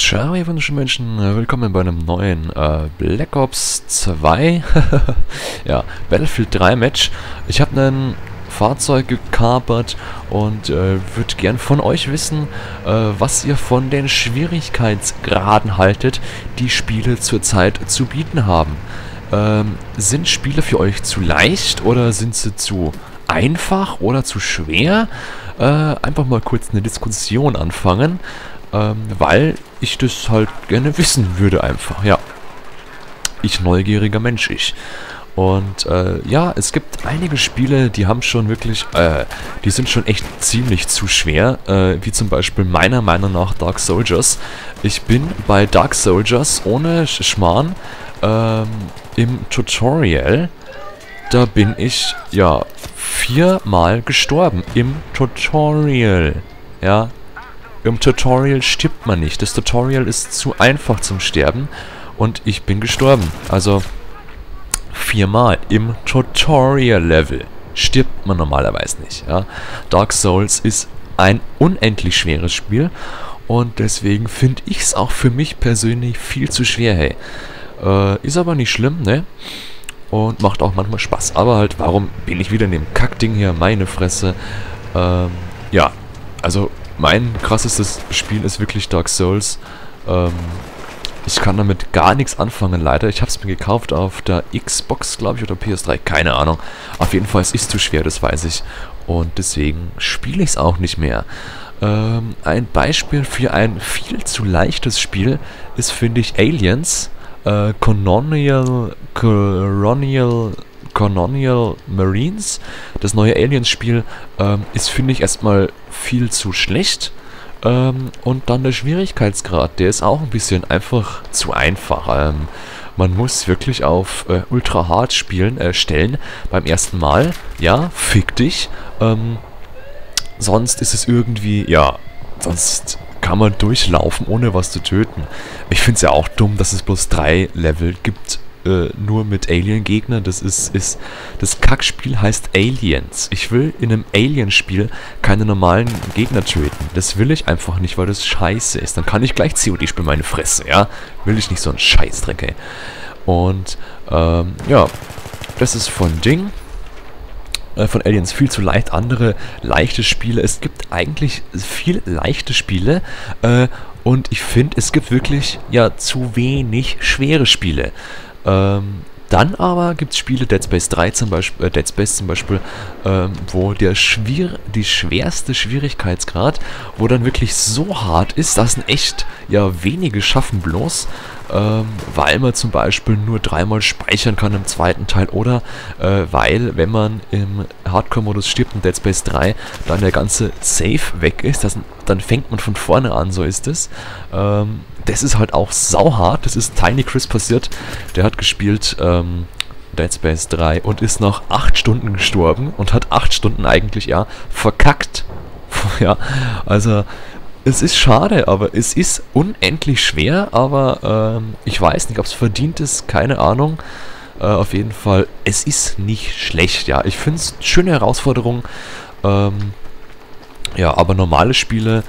Ciao, ihr wunderschönen Menschen, willkommen bei einem neuen Black Ops 2 ja, Battlefield 3 Match. Ich habe ein Fahrzeug gekapert und würde gern von euch wissen, was ihr von den Schwierigkeitsgraden haltet, die Spiele zurzeit zu bieten haben. Sind Spiele für euch zu leicht oder sind sie zu einfach oder zu schwer? Einfach mal kurz eine Diskussion anfangen. Weil ich das halt gerne wissen würde einfach, ja. Ich neugieriger Mensch, ich. Und ja, es gibt einige Spiele, die haben schon wirklich, die sind schon echt ziemlich zu schwer, wie zum Beispiel meiner Meinung nach Dark Soldiers. Ich bin bei Dark Soldiers ohne Schmarrn im Tutorial, da bin ich, ja, 4-mal gestorben im Tutorial, ja. Im Tutorial stirbt man nicht. Das Tutorial ist zu einfach zum Sterben und ich bin gestorben. Also 4-mal im Tutorial-Level stirbt man normalerweise nicht. Ja? Dark Souls ist ein unendlich schweres Spiel und deswegen finde ich es auch für mich persönlich viel zu schwer. Hey, ist aber nicht schlimm, ne? Und macht auch manchmal Spaß. Aber halt, warum bin ich wieder in dem Kackding hier? Meine Fresse. Ja, also mein krassestes Spiel ist wirklich Dark Souls. Ich kann damit gar nichts anfangen, leider. Ich habe es mir gekauft auf der Xbox, glaube ich, oder PS3. Keine Ahnung. Auf jeden Fall, es ist zu schwer, das weiß ich. Und deswegen spiele ich es auch nicht mehr. Ein Beispiel für ein viel zu leichtes Spiel ist, finde ich, Aliens. Colonial Marines. Das neue Aliens-Spiel ist, finde ich, erstmal viel zu schlecht. Und dann der Schwierigkeitsgrad, der ist auch ein bisschen einfach zu einfach. Man muss wirklich auf Ultra Hard stellen beim ersten Mal. Ja, fick dich. Sonst ist es irgendwie, ja, sonst kann man durchlaufen, ohne was zu töten. Ich finde es ja auch dumm, dass es bloß 3 Level gibt, nur mit Alien-Gegnern. Das Kackspiel heißt Aliens. Ich will in einem Alien-Spiel keine normalen Gegner töten. Das will ich einfach nicht, weil das scheiße ist. Dann kann ich gleich COD spielen, meine Fresse, ja? Will ich nicht so einen Scheißdreck, ey. Und, ja, das ist von Ding. Von Aliens viel zu leicht. Andere leichte Spiele. Es gibt eigentlich viel leichte Spiele. Und ich finde, es gibt wirklich, ja, zu wenig schwere Spiele. Dann aber gibt es Spiele, Dead Space 3 zum Beispiel, wo die schwerste Schwierigkeitsgrad, wo dann wirklich so hart ist, dass echt, ja, wenige schaffen bloß, weil man zum Beispiel nur 3-mal speichern kann im zweiten Teil oder weil, wenn man im Hardcore-Modus stirbt in Dead Space 3, dann der ganze Save weg ist, dann fängt man von vorne an, so ist es. Das ist halt auch sauhart, das ist Tiny Chris passiert, der hat gespielt Dead Space 3 und ist nach 8 Stunden gestorben und hat 8 Stunden eigentlich, ja, verkackt. Ja, also es ist schade, aber es ist unendlich schwer, aber ich weiß nicht, ob es verdient ist, keine Ahnung. Auf jeden Fall, es ist nicht schlecht, ja. Ich finde es eine schöne Herausforderung. Ja, aber normale Spiele,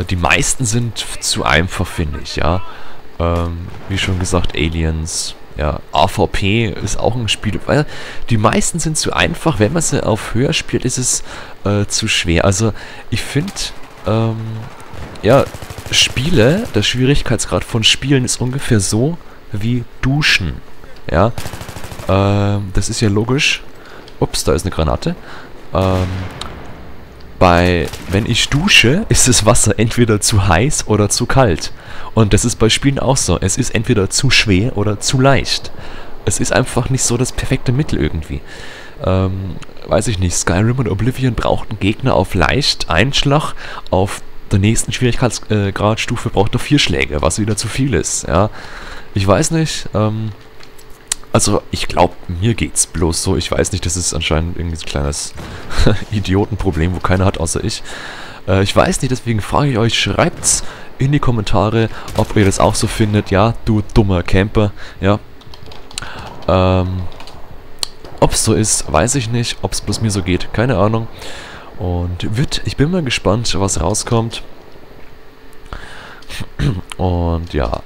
die meisten sind zu einfach, finde ich, ja. Wie schon gesagt, Aliens, ja, AVP ist auch ein Spiel, weil die meisten sind zu einfach. Wenn man sie auf höher spielt, ist es zu schwer. Also, ich finde, ja, Spiele, der Schwierigkeitsgrad von Spielen ist ungefähr so wie Duschen, ja. Das ist ja logisch. Ups, da ist eine Granate. Wenn ich dusche, ist das Wasser entweder zu heiß oder zu kalt. Und das ist bei Spielen auch so. Es ist entweder zu schwer oder zu leicht. Es ist einfach nicht so das perfekte Mittel irgendwie. Weiß ich nicht, Skyrim und Oblivion brauchten Gegner auf leicht, Einschlag, auf der nächsten Schwierigkeitsgradstufe braucht er 4 Schläge, was wieder zu viel ist, ja. Ich weiß nicht, also, ich glaube, mir geht's bloß so. Ich weiß nicht, das ist anscheinend irgendwie so ein kleines Idiotenproblem, wo keiner hat, außer ich. Ich weiß nicht, deswegen frage ich euch, schreibt's in die Kommentare, ob ihr das auch so findet. Ja, du dummer Camper, ja. Ob's so ist, weiß ich nicht. Ob's bloß mir so geht, keine Ahnung. Und ich bin mal gespannt, was rauskommt. Und ja,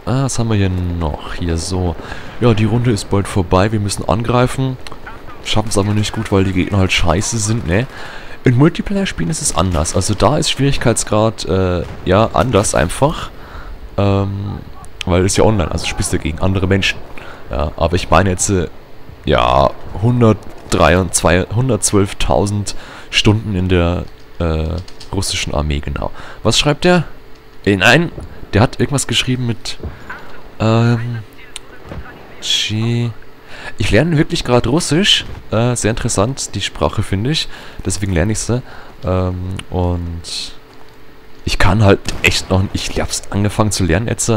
was haben wir hier noch? Hier so, ja, die Runde ist bald vorbei, wir müssen angreifen. Schaffen es aber nicht gut, weil die Gegner halt scheiße sind, ne? In Multiplayer-Spielen ist es anders. Also da ist Schwierigkeitsgrad, ja, anders einfach. Weil es ja online, also spielst du gegen andere Menschen. Ja, aber ich meine jetzt, ja, 112.000 Stunden in der russischen Armee, genau. Was schreibt der? Nein, der hat irgendwas geschrieben mit, Ich lerne wirklich gerade Russisch. Sehr interessant, die Sprache, finde ich. Deswegen lerne ich sie. Und ich kann halt echt noch... Ich hab's angefangen zu lernen jetzt.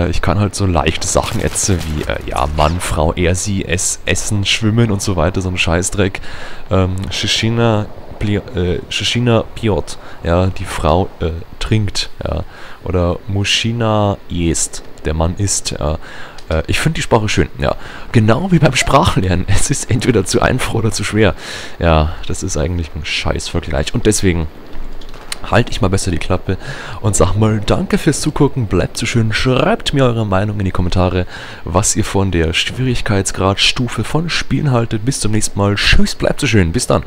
Ich kann halt so leichte Sachen jetzt, wie, ja, Mann, Frau, er, sie, es, Essen, Schwimmen und so weiter. So ein Scheißdreck. Shishina Piot. Ja, die Frau trinkt. Ja. Oder Mushina jest. Der Mann isst. Ja. Ich finde die Sprache schön, ja. Genau wie beim Sprachenlernen. Es ist entweder zu einfach oder zu schwer. Ja, das ist eigentlich ein Scheißvergleich. Und deswegen halte ich mal besser die Klappe und sag mal danke fürs Zugucken. Bleibt so schön. Schreibt mir eure Meinung in die Kommentare, was ihr von der Schwierigkeitsgradstufe von Spielen haltet. Bis zum nächsten Mal. Tschüss, bleibt so schön. Bis dann.